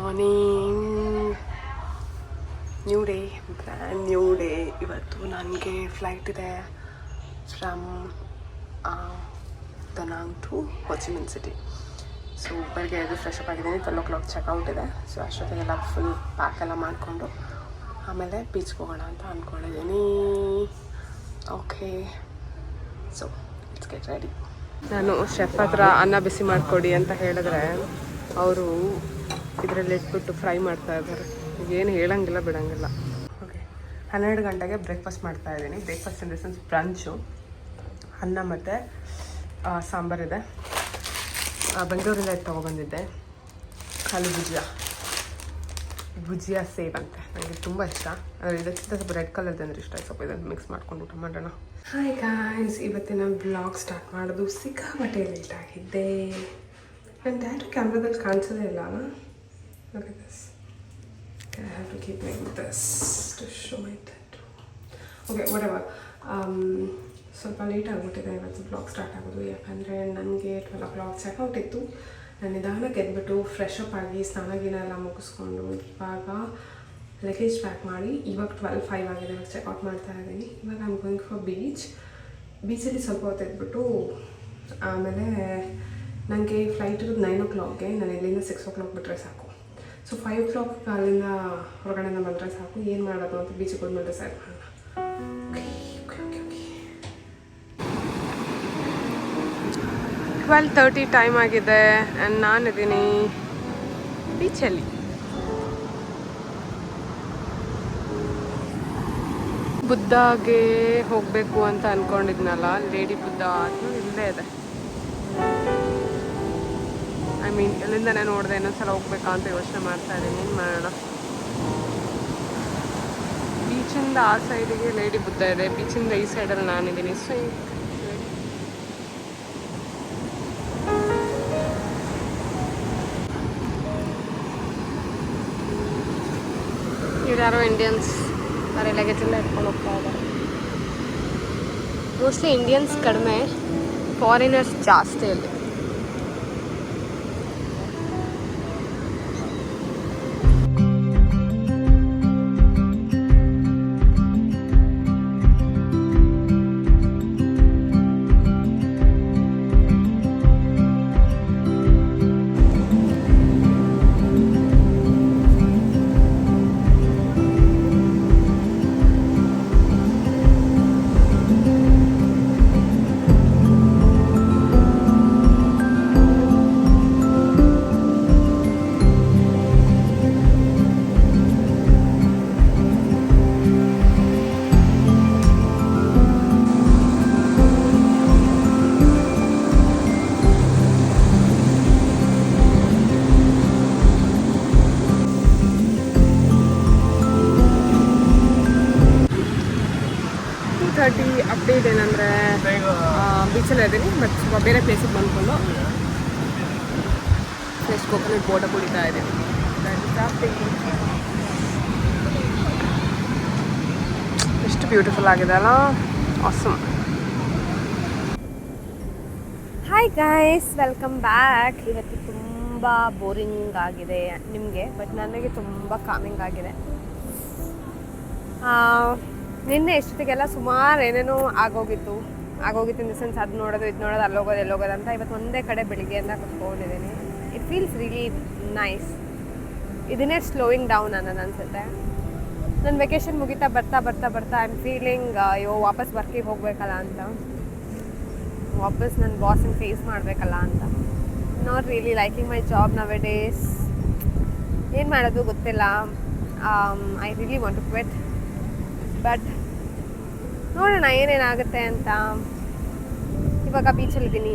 Morning. New day, brand new day. ಇವತ್ತು ನನಗೆ flight ಇದೆ ಫ್ರಮ್ ದನಾಂಗ್ ಟು ಹೊಚಿಮಿನ್ ಸಿಟಿ. ಸೊ ಬೆಳಗ್ಗೆ ಎದ್ದು ಫ್ರೆಶ್ ಅಪ್ ಆಗಿದ್ದೀನಿ. 12 o'clock ಚೆಕ್ಔಟ್ ಇದೆ. ಸೊ ಅಷ್ಟೊತ್ತಿಗೆಲ್ಲ ಫುಲ್ ಪ್ಯಾಕ್ ಎಲ್ಲ ಮಾಡಿಕೊಂಡು ಆಮೇಲೆ ಬೀಚ್ಗೆ ಹೋಗೋಣ ಅಂತ ಅಂದ್ಕೊಂಡಿದ್ದೀನಿ. Okay, so let's get ready. ನಾನು ಶೆಫ್ ಹತ್ರ ಅನ್ನ ಬಿಸಿ ಮಾಡಿಕೊಡಿ ಅಂತ ಹೇಳಿದ್ರೆ ಅವರು ಇದರಲ್ಲಿ ಇಟ್ಬಿಟ್ಟು ಫ್ರೈ ಮಾಡ್ತಾ ಇದ್ದಾರೆ. ಏನು ಹೇಳಂಗಿಲ್ಲ ಬಿಡೋಂಗಿಲ್ಲ. ಓಕೆ, 12 ಗಂಟೆಗೆ ಬ್ರೇಕ್ಫಾಸ್ಟ್ ಮಾಡ್ತಾ ಇದ್ದೀನಿ. Breakfast in the sense brunch. ಅನ್ನ ಮತ್ತು ಸಾಂಬಾರಿದೆ. ಬೆಂಗಳೂರಿಂದ ಇದು ತೊಗೊಬಂದಿದ್ದೆ. ಆಲೂ ಭುಜಿಯಾ ಸೇವ್ ಅಂತೆ. ನನಗೆ ತುಂಬ ಇಷ್ಟ. ಆದರೆ ಇದಕ್ಕಿಂತ ಸ್ವಲ್ಪ ರೆಡ್ ಕಲರ್ದು ಅಂದರೆ ಇಷ್ಟ. ಸ್ವಲ್ಪ ಇದನ್ನು ಮಿಕ್ಸ್ ಮಾಡ್ಕೊಂಡು ಊಟ ಮಾಡೋಣ. ಹಾಯ್ ಗಾಯ್ಸ್, ಇವತ್ತಿನ ಬ್ಲಾಗ್ ಸ್ಟಾರ್ಟ್ ಮಾಡೋದು ಸಿಕ್ಕಾಪಟ್ಟೆ ಲೇಟ್ ಆಗಿದ್ದೆ. ನನ್ನ ಡ್ಯಾಡು ಕ್ಯಾಮ್ರಾದಲ್ಲಿ ಕಾಣಿಸೋದೇ ಇಲ್ಲ ಅಲ್ಲ. Look at this. I have to keep like this to show my tattoo. Okay, whatever. ಸ್ವಲ್ಪ ಲೇಟ್ ಆಗಿಬಿಟ್ಟಿದೆ ಇವತ್ತು ಬ್ಲಾಗ್ ಸ್ಟಾರ್ಟ್ ಆಗೋದು. ಯಾಕಂದರೆ ನನಗೆ 12 o'clock ಚೆಕ್ಔಟ್ ಇತ್ತು. ನಾನು ನಿಧಾನಕ್ಕೆ ಎದ್ಬಿಟ್ಟು ಫ್ರೆಶ್ ಅಪ್ ಆಗಿ ಸ್ನಾನ ಗಿನ ಎಲ್ಲ ಮುಗಿಸ್ಕೊಂಡು ಇವಾಗ ಲಗೇಜ್ ಪ್ಯಾಕ್ ಮಾಡಿ ಇವಾಗ 12:05 ಆಗಿದೆ. ಇವಾಗ ಚೆಕ್ಔಟ್ ಮಾಡ್ತಾ ಇದ್ದೀನಿ. ಇವಾಗ ಐ ಆಮ್ ಗೋಯಿಂಗ್ ಫಾರ್ ಬೀಚಲ್ಲಿ ಸ್ವಲ್ಪ ಹೊತ್ತು ಎದ್ಬಿಟ್ಟು ಆಮೇಲೆ ನನಗೆ ಫ್ಲೈಟ್ ಇರೋದು 9 o'clockಗೆ. ನಾನು ಇಲ್ಲಿಂದ 6 o'clock ಬಿಟ್ಟರೆ ಸಾಕು. ಸೊ 5 o'clock ಅಲ್ಲಿಂದ ಹೊರಗಡೆಯಿಂದ ಬಂದರೆ ಸಾಕು. ಏನು ಮಾಡೋದು ಅಂತ ಬೀಚಿಗೆ ಹೋದ್ಮೇಲೆ ಡಿಸೈಡ್ ಮಾಡೋಣ. 12:30 ಟೈಮ್ ಆಗಿದೆ ಆ್ಯಂಡ್ ನಾನಿದ್ದೀನಿ ಬೀಚಲ್ಲಿ. ಬುದ್ಧಾಗೆ ಹೋಗಬೇಕು ಅಂತ ಅಂದ್ಕೊಂಡಿದ್ನಲ್ಲ, ಲೇಡಿ ಬುದ್ಧ ಅದು ಇಲ್ಲೇ ಇದೆ. ಐ ಮೀನ್ ಇಲ್ಲಿಂದನೇ ನೋಡಿದೆ. ಇನ್ನೊಂದ್ಸಲ ಹೋಗ್ಬೇಕಾ ಅಂತ ಯೋಚನೆ ಮಾಡ್ತಾ ಇದ್ದೀನಿ. ಏನು ಮಾಡೋಣ. ಬೀಚಿಂದ ಆ ಸೈಡಿಗೆ ಲೇಡಿ ಬುದ್ಧ ಇದೆ, ಬೀಚಿಂದ ಈ ಸೈಡಲ್ಲಿ ನಾನಿದ್ದೀನಿ. ಸೊ ಇವ್ರು ಇಂಡಿಯನ್ಸ್ ಅವರ ಲಗೇಜ್ ಎಲ್ಲ ಇಟ್ಕೊಂಡು ಹೋಗ್ತಾ ಇದ್ದಾರೆ. ಮೋಸ್ಟ್ಲಿ ಇಂಡಿಯನ್ಸ್ ಕಡಿಮೆ, ಫಾರಿನರ್ಸ್ ಜಾಸ್ತಿ ಇಲ್ಲಿ. ಅಪ್ಡೇಟ್ ಏನಂದರೆ ಬೀಚಲ್ಲಿ ಇದ್ದೀನಿ, ಬಟ್ ಸ್ವಲ್ಪ ಬೇರೆ ಪ್ಲೇಸಿಗೆ ಬಂದ್ಕೊಂಡು ಫ್ರೆಶ್ ಕೋಕೋನಟ್ ಬೋಟ ಕುಡಿತಾ ಇದ್ದೀನಿ. ಎಷ್ಟು ಬ್ಯೂಟಿಫುಲ್ ಆಗಿದೆ ಅಲ್ಲ, awesome. Hi guys, welcome back. ಇವತ್ತು ತುಂಬ ಬೋರಿಂಗ್ ಆಗಿದೆ ನಿಮಗೆ, ಬಟ್ ನನಗೆ ತುಂಬ ಕಾಮಿಂಗ್ ಆಗಿದೆ. ನಿನ್ನೆ ಎಷ್ಟೊತ್ತಿಗೆಲ್ಲ ಸುಮಾರು ಏನೇನೋ ಆಗೋಗಿತ್ತು ಇನ್ ದ ಸೆನ್ಸ್ ಅದು ನೋಡೋದು ಇದು ನೋಡೋದು ಅಲ್ಲೋಗೋದು ಎಲ್ಲೋಗೋದು ಅಂತ. ಇವತ್ತು ಒಂದೇ ಕಡೆ ಬೆಳಿಗ್ಗೆಯಿಂದ ಕುತ್ಕೊಂಡಿದ್ದೀನಿ. It feels really nice. ಇದನ್ನೇ ಸ್ಲೋಯಿಂಗ್ ಡೌನ್ ಅನ್ನೋದು ಅನಿಸುತ್ತೆ. ನನ್ನ ವೆಕೇಷನ್ ಮುಗಿತಾ ಬರ್ತಾ ಐ ಆಮ್ ಫೀಲಿಂಗ್ ಅಯ್ಯೋ ವಾಪಸ್ ವರ್ಕಿಗೆ ಹೋಗಬೇಕಲ್ಲ ಅಂತ, ವಾಪಸ್ ನನ್ನ ಬಾಸ್ನ ಫೇಸ್ ಮಾಡಬೇಕಲ್ಲ ಅಂತ. Not really liking my job nowadays. ಏನು ಮಾಡೋದು ಗೊತ್ತಿಲ್ಲ. I really want to quit, but ನೋಡೋಣ ಏನೇನಾಗುತ್ತೆ ಅಂತ. ಇವಾಗ ಬೀಚಲ್ಲಿದ್ದೀನಿ,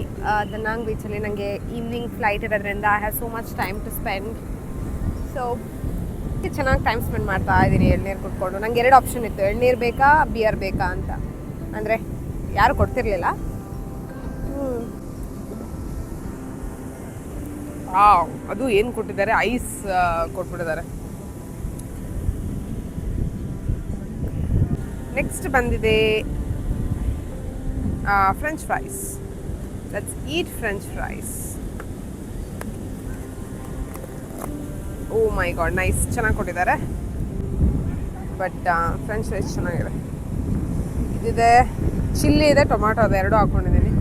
ದನಾಂಗ್ ಬೀಚಲ್ಲಿ. ನನಗೆ ಈವ್ನಿಂಗ್ ಫ್ಲೈಟ್ ಇರೋದ್ರಿಂದ I have so much time to spend. So ಚೆನ್ನಾಗಿ ಟೈಮ್ ಸ್ಪೆಂಡ್ ಮಾಡ್ತಾ ಇದ್ದೀನಿ ಎಳ್ನೀರು ಕುಟ್ಕೊಂಡು. ನನಗೆ 2 ಆಪ್ಷನ್ ಇತ್ತು, ಎಳ್ನೀರು ಬೇಕಾ ಬಿಯರ್ ಬೇಕಾ ಅಂತ. ಅಂದರೆ ಯಾರು ಕೊಡ್ತಿರ್ಲಿಲ್ಲ. ಅದು ಏನು ಕೊಟ್ಟಿದ್ದಾರೆ, ಐಸ್ ಕೊಟ್ಬಿಟ್ಟಿದ್ದಾರೆ. ನೆಕ್ಸ್ಟ್ ಬಂದಿದೆ French fries. Let's eat French fries. Oh my God, nice, ಚೆನ್ನಾಗಿ ಕೊಟ್ಟಿದ್ದಾರೆ. ಬಟ್ ಫ್ರೆಂಚ್ ಫ್ರೈಸ್ ಚೆನ್ನಾಗಿದೆ. ಇದಿದೆ, ಚಿಲ್ಲಿ ಇದೆ, ಟೊಮ್ಯಾಟೊ ಇದೆ, ಎರಡೂ ಹಾಕ್ಕೊಂಡಿದ್ದೀನಿ.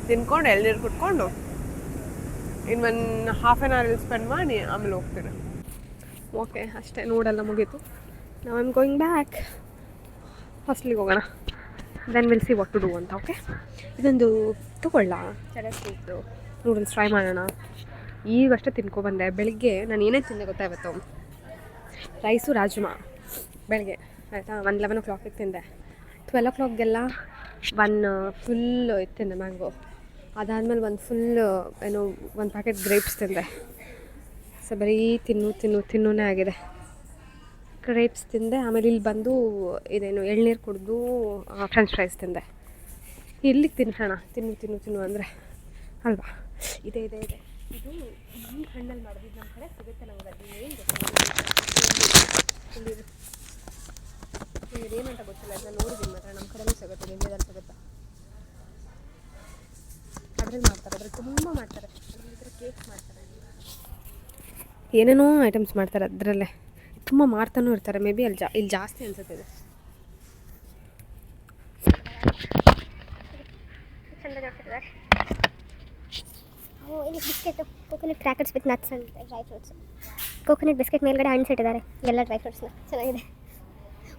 ತಿನ್ಕೊಂಡು ಎಳ್ನೀರು ಕುಟ್ಕೊಂಡು ಇನ್ನೊಂದು ಹಾಫ್ ಆನ್ ಅವರ್ ಇಲ್ಲಿ ಸ್ಪೆಂಡ್ ಮಾಡಿ ಆಮೇಲೆ ಹೋಗ್ತೀನಿ. ಓಕೆ, ಅಷ್ಟೇ, ನೋಡೆಲ್ಲ ಮುಗೀತು. ನಾವು ಐಮ್ ಗೋಯಿಂಗ್ ಬ್ಯಾಕ್. ಹಾಸ್ಟೆಲಿಗೆ ಹೋಗೋಣ. Then will see what to do ಅಂತ. ಓಕೆ, ಇದೊಂದು ತಗೊಳ್ಳ ಚಡೆ ಸ್ವೀಟು ನೂಡಲ್ಸ್ ಟ್ರೈ ಮಾಡೋಣ. ಈಗಷ್ಟೇ ತಿನ್ಕೊಬಂದೆ. ಬೆಳಿಗ್ಗೆ ನಾನು ಏನೇ ತಿಂದೆ ಗೊತ್ತಾ ಇವತ್ತು? ರೈಸು ರಾಜ್ಮಾ ಬೆಳಗ್ಗೆ, ಆಯಿತಾ, 11 o'clock ತಿಂದೆ. 12 o'clockಗೆಲ್ಲ ಫುಲ್ ತಿಂದೆ ಮ್ಯಾಂಗೋ. ಅದಾದಮೇಲೆ ಒಂದು ಪ್ಯಾಕೆಟ್ ಗ್ರೇಪ್ಸ್ ತಿಂದೆ. ಸೊ ಬರೀ ತಿನ್ನೂನೇ ಆಗಿದೆ. ಗ್ರೇಪ್ಸ್ ತಿಂದೆ. ಆಮೇಲೆ ಇಲ್ಲಿ ಬಂದು ಇದೇನು ಎಳ್ನೀರು ಕುಡಿದು ಫ್ರೆಂಚ್ ಫ್ರೈಸ್ ತಿಂದೆ. ಎಲ್ಲಿಗೆ ತಿನ್ನೋಣ? ತಿನ್ನು ಅಂದರೆ ಅಲ್ವಾ? ಇದೆ ಇದು ಈ ಹಣ್ಣಲ್ಲಿ ಮಾಡೋದು. ನಮ್ಮ ಕಡೆ ಸಿಗುತ್ತೆ, ನಮ್ಗೆ ಅದು ಏನು ಗೊತ್ತಿಲ್ಲ. ಏನಂತ ಗೊತ್ತಿಲ್ಲ, ಅದನ್ನ ನೋಡಿದ್ದೀನಿ ಮಾತ್ರ. ನಮ್ಮ ಕಡೆನೂ ಸಿಗುತ್ತೆ, ಇಂಡಿಯಾದಲ್ಲಿ ಸಿಗುತ್ತೆ. ಅದ್ರಲ್ಲಿ ಮಾಡ್ತಾರೆ, ಅದ್ರಲ್ಲಿ ತುಂಬ ಮಾಡ್ತಾರೆ. ಅದ್ರ ಕೇಕ್ ಮಾಡ್ತಾರೆ, ಏನೇನೋ ಐಟಮ್ಸ್ ಮಾಡ್ತಾರೆ ಅದರಲ್ಲೇ. ತುಂಬ ಮಾಡ್ತಾನೂ ಇರ್ತಾರೆ. ಮೇ ಬಿ ಇಲ್ಲಿ ಜಾಸ್ತಿ ಅನ್ಸುತ್ತೆ ಇದು. ಇಲ್ಲಿ biscuit, coconut crackers with nuts and dry fruits. Coconut biscuit ಮೇಲ್ಗಡೆ ಹಣ್ಣು ಇಟ್ಟಿದ್ದಾರೆ, ಎಲ್ಲ ಡ್ರೈ ಫ್ರೂಟ್ಸ್ನ. ಚೆನ್ನಾಗಿದೆ.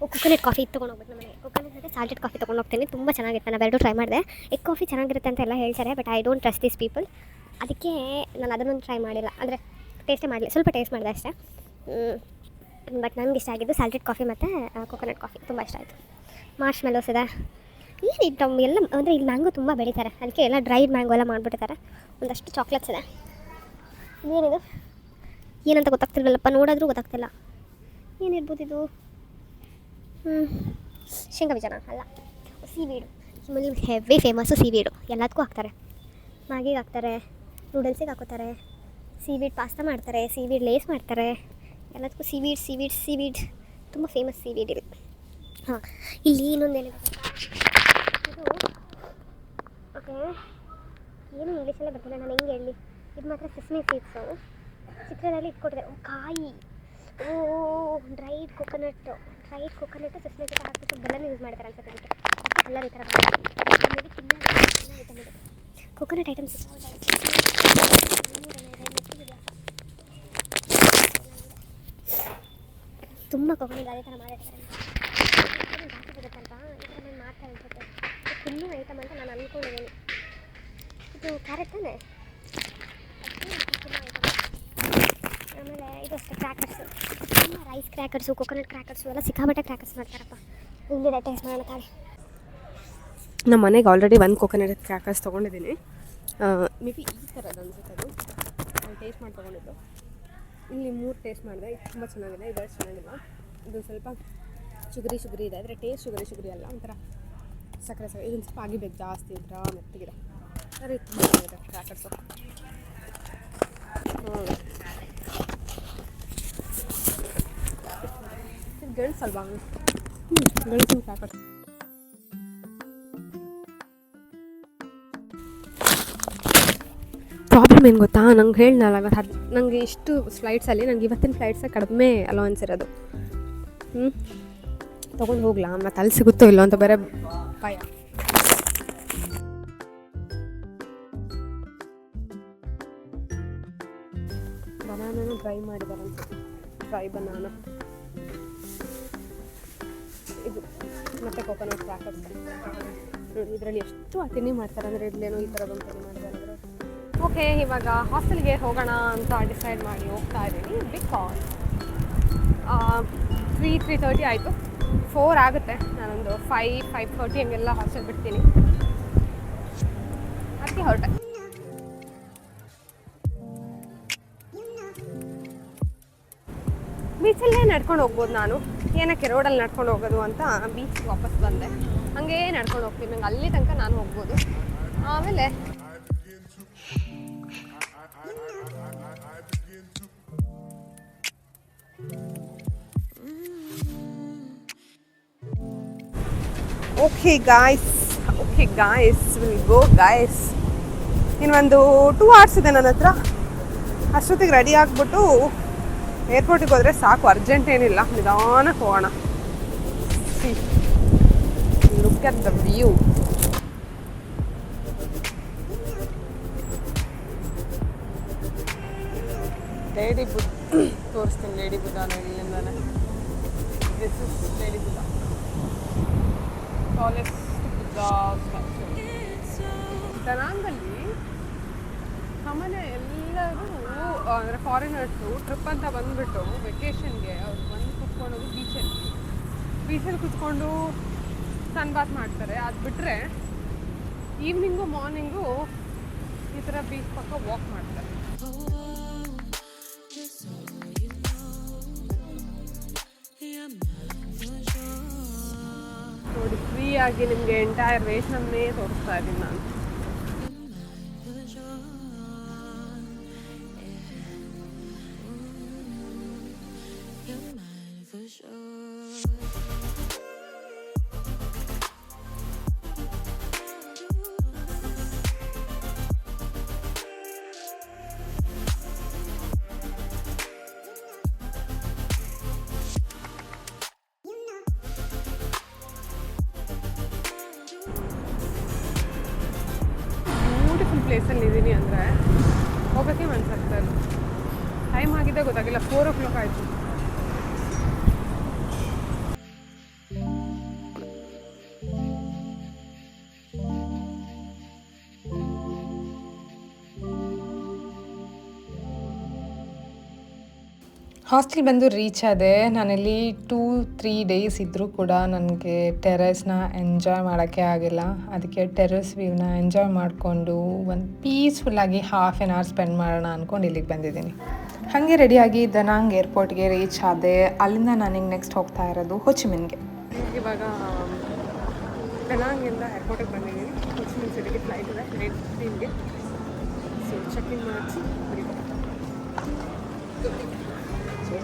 ಕೋಕೋನಟ್ ಕಾಫಿ ಇದು ತೊಗೊಂಡೋಗ್ಬೇಕು ನಮ್ಮನೆ. ಕೋಕೋನಟ್ ಮತ್ತು ಸಾಲ್ಟೆಡ್ ಕಾಫಿ ತೊಗೊಂಡು ಹೋಗ್ತೀನಿ. ತುಂಬ ಚೆನ್ನಾಗಿರುತ್ತೆ. ನಾನು ಎರಡೂ ಟ್ರೈ ಮಾಡಿದೆ. ಎಗ್ ಕಾಫಿ ಚೆನ್ನಾಗಿರುತ್ತೆ ಅಂತ ಎಲ್ಲ ಹೇಳ್ತಾರೆ, but I don't trust these people. ಅದಕ್ಕೆ ನಾನು ಅದನ್ನೊಂದು ಟ್ರೈ ಮಾಡಿಲ್ಲ, ಅಂದರೆ ಟೇಸ್ಟೇ ಮಾಡಲಿ, ಸ್ವಲ್ಪ ಟೇಸ್ಟ್ ಮಾಡಿದೆ ಅಷ್ಟೇ. ಬಟ್ ನನಗೆ ಇಷ್ಟ ಆಗಿದ್ದು ಸಾಲ್ಟೆಡ್ ಕಾಫಿ ಮತ್ತು ಕೋಕೋನಟ್ ಕಾಫಿ ತುಂಬ ಇಷ್ಟ ಆಯಿತು. ಮಾರ್ಷ್ ಮೆಲೋಸ್ ಇದೆ. ಏನಿತ್ತು ಎಲ್ಲ ಅಂದರೆ ಇಲ್ಲಿ ಮ್ಯಾಂಗೋ ತುಂಬ ಬೆಳೀತಾರೆ, ಅದಕ್ಕೆ ಎಲ್ಲ ಡ್ರೈಡ್ ಮ್ಯಾಂಗೋ ಎಲ್ಲ ಮಾಡಿಬಿಟ್ಟಿದ್ದಾರೆ. ಒಂದಷ್ಟು ಚಾಕ್ಲೇಟ್ಸ್ ಇದೆ. ಏನಿದು ಏನಂತ ಗೊತ್ತಾಗ್ತಿರಲಿಲ್ಲಪ್ಪ, ನೋಡಿದ್ರೂ ಗೊತ್ತಾಗ್ತಿಲ್ಲ. ಏನಿರ್ಬೋದು ಇದು? ಶೇಂಗಾ ಬೀಜನ ಅಲ್ಲ, ಸೀವೀಡು. ಇಲ್ಲಿ ಹೆವಿ ಫೇಮಸ್ಸು ಸೀವೀಡು. ಎಲ್ಲದಕ್ಕೂ ಹಾಕ್ತಾರೆ. ಮ್ಯಾಗಿಗೆ ಹಾಕ್ತಾರೆ, ನೂಡಲ್ಸಿಗೆ ಹಾಕೋತಾರೆ, ಸೀವೀಡ್ ಪಾಸ್ತಾ ಮಾಡ್ತಾರೆ, ಸೀವೀಡ್ ಲೇಸ್ ಮಾಡ್ತಾರೆ. ಎಲ್ಲದಕ್ಕೂ ಸೀವೀಡ್ ತುಂಬ ಫೇಮಸ್ ಸೀವೀಡ್ ಇಲ್ಲಿ. ಹಾಂ, ಇಲ್ಲಿ ಇನ್ನೊಂದೇನು ಇದು, ಓಕೆ, ಏನು ಇಂಗ್ಲೀಷಲ್ಲೇ ಬರ್ತಿಲ್ಲ, ನಾನು ಹೆಂಗೆ ಹೇಳಿ. ಇದು ಮಾತ್ರ ಸಿಸ್ಮಿ ಸೀಡ್ಸು. ಚಿತ್ರದಲ್ಲಿ ಇಟ್ಕೊಟ್ಟಿದ್ದಾರೆ. ಕಾಯಿ, ಡ್ರೈಡ್ ಕೊಕೊನಟ್ಟು ಸಿಸ್ಮಿ ಸೀಡ್ ಹಾಕ್ಬಿಟ್ಟು ಬೆಲ್ಲನ ಯೂಸ್ ಮಾಡ್ತಾರೆ ಅನ್ಸುತ್ತೆ. ಅದಕ್ಕೆ ಎಲ್ಲರೂ ಈ ಥರ ಐಟಮ್ ಇದೆ. ಕೊಕೊನಟ್ ಐಟಮ್ಸ್ ತುಂಬ ಕೊಕೊನಟ್ ಅದೇ ಥರ ಮಾಡಿರ್ತಾರೆ. ಜಾಸ್ತಿ ಸಿಗುತ್ತಂತ ಈ ಥರ ನಾನು ಮಾಡ್ತಾರೆ ಅನ್ಸುತ್ತೆ. ತಿನ್ನೋ ಐಟಮ್ ಅಂತ ನಾನು ಅಂದ್ಕೊಂಡಿದ್ದೀನಿ. ಇದು ಕ್ಯಾರೆಟ್ ತಾನೆ. ಆಮೇಲೆ ಇದು ಅಷ್ಟೇ ಕ್ರ್ಯಾಕರ್ಸು, ತುಂಬ ರೈಸ್ ಕ್ರ್ಯಾಕರ್ಸು, ಕೊಕೊನಟ್ ಕ್ರ್ಯಾಕರ್ಸು ಎಲ್ಲ ಸಿಕ್ಕಾಬಟ್ಟೆ ಕ್ರ್ಯಾಕರ್ಸ್ ಮಾಡ್ತಾರಪ್ಪ. ಹಿಂಗೆ ಟೇಸ್ಟ್ ಮಾಡೋಣ ತಾಳೆ. ನಮ್ಮ ಮನೆಗೆ ಆಲ್ರೆಡಿ ಒಂದು ಕೊಕೊನಟ್ ಕ್ರ್ಯಾಕರ್ಸ್ ತೊಗೊಂಡಿದ್ದೀನಿ. ಮೇ ಬಿ ಈ ಥರದ್ದು ಅನ್ಸುತ್ತೆ ಅದು. ನಾನು ಟೇಸ್ಟ್ ಮಾಡಿ ತೊಗೊಂಡಿದ್ದು. ಇಲ್ಲಿ 3 ಟೇಸ್ಟ್ ಮಾಡಿದೆ. ಇದು ತುಂಬ ಚೆನ್ನಾಗಿದೆ, ಇದೆರಡು ಚೆನ್ನಾಗಿಲ್ಲ. ಇದು ಸ್ವಲ್ಪ ಶುಗರಿ ಇದೆ, ಆದರೆ ಟೇಸ್ಟ್ ಶುಗರಿ ಅಲ್ಲ, ಒಂಥರ ಸಕ್ಕರೆ. ಇದೊಂದು ಸ್ವಲ್ಪ ಆಗಿಬೇಕು ಜಾಸ್ತಿ, ಒಂಥರ ಮೆತ್ತಗಿದೆ. ಆದರೆ ಇದು ತುಂಬ ಚೆನ್ನಾಗಿದೆ ಕ್ರ್ಯಾಕರ್ಸು. ಇದು ಗೆಣಸಲ್ವಾ? ಗೆಣಸಿನ ಕ್ರ್ಯಾಕರ್ಸ್. ಪ್ರಾಬ್ಲಮ್ ಏನು ಗೊತ್ತಾ, ನಂಗೆ ಹೇಳಿನಲ್ಲ ಇವತ್ತು ನನಗೆ ಇಷ್ಟು ಫ್ಲೈಟ್ಸಲ್ಲಿ ನನಗೆ ಇವತ್ತಿನ ಫ್ಲೈಟ್ಸೇ ಕಡಿಮೆ ಅಲೋವೆನ್ಸ್ ಇರೋದು. ತೊಗೊಂಡು ಹೋಗ್ಲಾ, ಮತ್ತು ಅಲ್ಲಿ ಸಿಗುತ್ತೋ ಇಲ್ಲೋ ಅಂತ ಬೇರೆ ಭಯ. ಬನಾನೂ ಡ್ರೈ ಮಾಡಿದ್ದಾರೆ ಅನ್ಸುತ್ತೆ, ಡ್ರೈ ಬನಾನ. ಇದು ಮತ್ತು ಕೊಕೊನಟ್ ಕ್ರ್ಯಾಕರ್ಸ್ ನೋಡಿ. ಇದರಲ್ಲಿ ಎಷ್ಟು ತಿನ್ನಿ ಮಾಡ್ತಾರೆ ಅಂದರೆ ಇಡ್ಲೇನೋ ಈ ಥರದೊಂದು ತಿನ್ನಿ ಮಾಡಿದ್ದಾರೆ ಅಂದರೆ. ಓಕೆ, ಇವಾಗ ಹಾಸ್ಟೆಲ್ಗೆ ಹೋಗೋಣ ಅಂತ ಡಿಸೈಡ್ ಮಾಡಿ ಹೋಗ್ತಾ ಇದ್ದೀನಿ. ಬಿಕಾಸ್ 3:30 ಆಯಿತು, 4 ಆಗುತ್ತೆ. ನಾನೊಂದು 5:30 ಹಂಗೆಲ್ಲ ಹಾಸ್ಟೆಲ್ ಬಿಡ್ತೀನಿ. ಅದಕ್ಕೆ ಹೊರಟೆ. ಬೀಚಲ್ಲೇ ನಡ್ಕೊಂಡು ಹೋಗ್ಬೋದು ನಾನು. ಏನಕ್ಕೆ ರೋಡಲ್ಲಿ ನಡ್ಕೊಂಡು ಹೋಗೋದು ಅಂತ ಬೀಚ್ಗೆ ವಾಪಸ್ ಬಂದೆ. ಹಾಗೇ ನಡ್ಕೊಂಡು ಹೋಗ್ತೀನಿ. ನಂಗೆ ಅಲ್ಲಿ ತನಕ ನಾನು ಹೋಗ್ಬೋದು. ಆಮೇಲೆ okay guys will go guys. ಇನ್ನೊಂದು 2 hours ಇದೆ ನನ್ನ ಹತ್ರ. ಅಷ್ಟೊತ್ತಿಗೆ ರೆಡಿ ಆಗಿಬಿಟ್ಟು ಏರ್ಪೋರ್ಟಿಗೆ ಹೋದರೆ ಸಾಕು. ಅರ್ಜೆಂಟ್ ಏನಿಲ್ಲ, ನಿಧಾನಕ್ಕೆ ಹೋಗೋಣ. See look at the view. Lady Buddha ತೋರಿಸ್ತೀನಿ. ಲೇಡಿ ಬುದ್ಧನ ಇಲ್ಲಿಂದಾನೆ. This is lady Buddha, tallest Buddha statue. ದನಾಂಗಲ್ಲಿ ಸಾಮಾನ್ಯ ಎಲ್ಲರೂ ಅಂದರೆ ಫಾರಿನರ್ಸು ಟ್ರಿಪ್ ಅಂತ ಬಂದುಬಿಟ್ಟು ವೆಕೇಷನ್ಗೆ ಅವ್ರು ಬಂದು ಕುತ್ಕೊಳ್ಳೋದು ಬೀಚಲ್ಲಿ ಕುತ್ಕೊಂಡು ಸನ್ ಬಾತ್ ಮಾಡ್ತಾರೆ. ಅದು ಬಿಟ್ಟರೆ ಈವ್ನಿಂಗು ಮಾರ್ನಿಂಗು ಈ ಥರ ಬೀಚ್ ಪಕ್ಕ ವಾಕ್ ಮಾಡ್ತಾರೆ. ನೋಡಿ, ಫ್ರೀಯಾಗಿ ನಿಮಗೆ ಎಂಟೈರ್ ವೇಷನ್ನೇ ತೋರಿಸ್ತಾ ಇದ್ದೀನಿ ನಾನು. ಬ್ಯೂಟಿಫುಲ್ ಪ್ಲೇಸಲ್ಲಿ ಇದ್ದೀನಿ ಅಂದರೆ ಹೋಗೋಕ್ಕೆ ಮನಸ್ಸಾಗ್ತಾ ಇಲ್ಲ. ಟೈಮ್ ಆಗಿದೆ ಗೊತ್ತಾಗಿಲ್ಲ, 4 o'clock ಆಯಿತು. ಹಾಸ್ಟೆಲ್ ಬಂದು ರೀಚ್ ಆದೆ. ನಾನಿಲ್ಲಿ 2-3 days ಇದ್ದರೂ ಕೂಡ ನನಗೆ ಟೆರೆಸ್ನ ಎಂಜಾಯ್ ಮಾಡೋಕ್ಕೆ ಆಗಿಲ್ಲ. ಅದಕ್ಕೆ ಟೆರೆಸ್ ವ್ಯೂನ ಎಂಜಾಯ್ ಮಾಡಿಕೊಂಡು ಒಂದು ಪೀಸ್ಫುಲ್ಲಾಗಿ 1/2 hour ಸ್ಪೆಂಡ್ ಮಾಡೋಣ ಅಂದ್ಕೊಂಡು ಇಲ್ಲಿಗೆ ಬಂದಿದ್ದೀನಿ. ಹಾಗೆ ರೆಡಿಯಾಗಿ ದನಾಂಗ್ ಏರ್ಪೋರ್ಟ್ಗೆ ರೀಚ್ ಆದೆ. ಅಲ್ಲಿಂದ ನಾನೀಗ ನೆಕ್ಸ್ಟ್ ಹೋಗ್ತಾ ಇರೋದು ಹೊಚಿಮಿನ್ಗೆ. ಇವಾಗ ದನಾಂಗಿಂದ ಏರ್ಪೋರ್ಟಿಗೆ ಬಂದಿದ್ದೀನಿ. ಹೊಚಿಮಿನ್ ಸಿಟಿಗೆ ಫ್ಲೈಟ್ ಇದೆ 8:15ಗೆ. ಸೊ ಚೆಕ್-ಇನ್ ಮಾಡಿಸಿ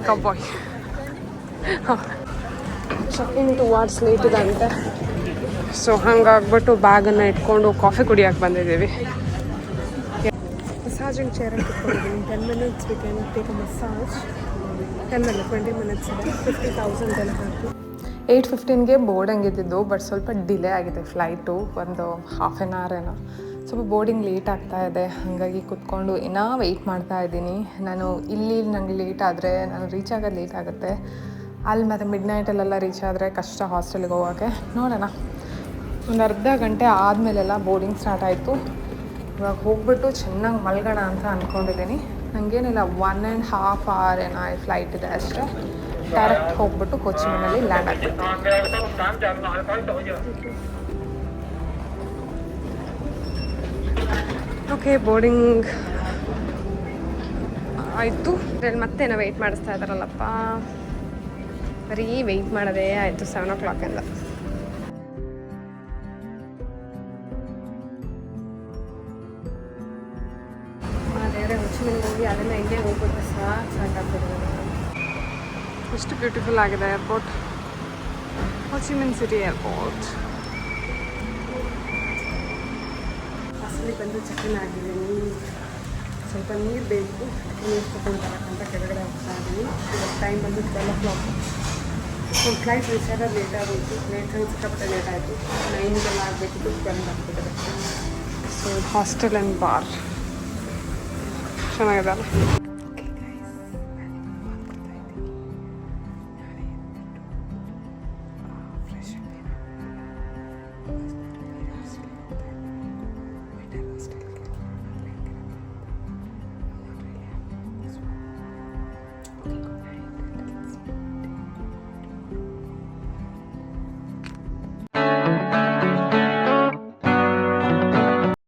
ಕಬ್ಬಾಯ್ ಚೆಕ್-ಇನ್ 2 hours ಲೇಟ್ ಇದೆ ಅಂತೆ. ಸೊ ಹಂಗಾಗ್ಬಿಟ್ಟು ಬ್ಯಾಗನ್ನು ಇಟ್ಕೊಂಡು ಕಾಫಿ ಕುಡಿಯೋಕೆ ಬಂದಿದ್ದೀವಿ. Massaging ಚೇರಲ್ಲಿ ಕುತ್ಕೊಂಡಿದ್ದೀನಿ. 10 minutes we can take a massage. 20 minutes ಇದೆ. 50,000 ಎಲ್ಲ ಹಾಕಿ 8:15ಗೆ ಬೋರ್ಡಿಂಗ್ ಇದ್ದಿದ್ದು. ಬಟ್ ಸ್ವಲ್ಪ ಡಿಲೇ ಆಗಿದೆ ಫ್ಲೈಟು, ಒಂದು 1/2 hour ಏನೋ. ಸ್ವಲ್ಪ ಬೋರ್ಡಿಂಗ್ ಲೇಟ್ ಆಗ್ತಾ ಇದೆ. ಹಾಗಾಗಿ ಕುತ್ಕೊಂಡು ಇನ್ನೂ ವೆಯ್ಟ್ ಮಾಡ್ತಾ ಇದ್ದೀನಿ. ನಾನು ಇಲ್ಲಿ ನನಗೆ ಲೇಟ್ ಆದರೆ ನಾನು ರೀಚ್ ಆಗೋದು ಲೇಟ್ ಆಗುತ್ತೆ. ಅಲ್ಲಿ ಮತ್ತು ಮಿಡ್ನೈಟಲ್ಲೆಲ್ಲ ರೀಚ್ ಆದರೆ ಕಷ್ಟ ಹಾಸ್ಟೆಲ್ಗೆ ಹೋಗೋಕ್ಕೆ. ನೋಡೋಣ, ಒಂದು ಅರ್ಧ ಗಂಟೆ ಆದಮೇಲೆಲ್ಲ ಬೋರ್ಡಿಂಗ್ ಸ್ಟಾರ್ಟ್ ಆಯಿತು. ಇವಾಗ ಹೋಗ್ಬಿಟ್ಟು ಚೆನ್ನಾಗಿ ಮಲ್ಗೋಣ ಅಂತ ಅಂದ್ಕೊಂಡಿದ್ದೀನಿ. ನನಗೇನಿಲ್ಲ 1.5 hour ಏನೋ ಫ್ಲೈಟ್ ಇದೆ ಅಷ್ಟೇ. ಡೈರೆಕ್ಟ್ ಹೋಗ್ಬಿಟ್ಟು ಕೊಚ್ಚಿನಲ್ಲಿ ಲ್ಯಾಂಡ್ ಆಗ್ಬಿಟ್ಟು. ಓಕೆ, ಬೋರ್ಡಿಂಗ್ ಆಯಿತು. ಅದ್ರಲ್ಲಿ ಮತ್ತೇನೋ ವೆಯ್ಟ್ ಮಾಡಿಸ್ತಾ ಇದ್ದಾರಲ್ಲಪ್ಪ. ಬರೀ ವೆಯ್ಟ್ ಮಾಡೋದೇ ಆಯಿತು 7 o'clock-ಇಂದ. ಬೇರೆ ಹೊಚ್ಚಿಮಿನ್ ಹೋಗಿ ಅದನ್ನು ಇಂಡಿಯಾ ಹೋಗ್ಬಿಟ್ರೆ ಸಾಕಾಗ್ಬಿಟ್ಟಿದೆ. ಎಷ್ಟು ಬ್ಯೂಟಿಫುಲ್ ಆಗಿದೆ ಏರ್ಪೋರ್ಟ್, ಹೊಚಿಮಿನ್ ಸಿಟಿ ಏರ್ಪೋರ್ಟ್. ಬಸ್ಸಲ್ಲಿ ಬಂದು ಚೆಕ್-ಇನ್ ಆಗಿದ್ದೀನಿ. ಸ್ವಲ್ಪ ನೀರು ಬೇಕು, ನೀರು ತಗೊಂಡ್ಬರಕ್ಕಂತ ಕೆಳಗಡೆ ಹೋಗ್ತಾ ಇದ್ದೀನಿ. ಇವಾಗ ಟೈಮ್ ಬಂದು 12 o'clock. ಒಂದು ಫ್ಲೈಟ್ ರೀಚ್ ಆಗೋದು ಲೇಟ್ ಆಗೋಯಿತು. ಸಿಕ್ಕಾಪಟ್ಟೆ ಲೇಟ್ ಆಯಿತು. 9 ಆಗಬೇಕಿತ್ತು, 12 ಆಗ್ಬಿಟ್ಟಿದೆ. ಸೊ ಹಾಸ್ಟೆಲ್ ಆ್ಯಂಡ್ ಬಾರ್ ಚೆನ್ನಾಗಿದೆ.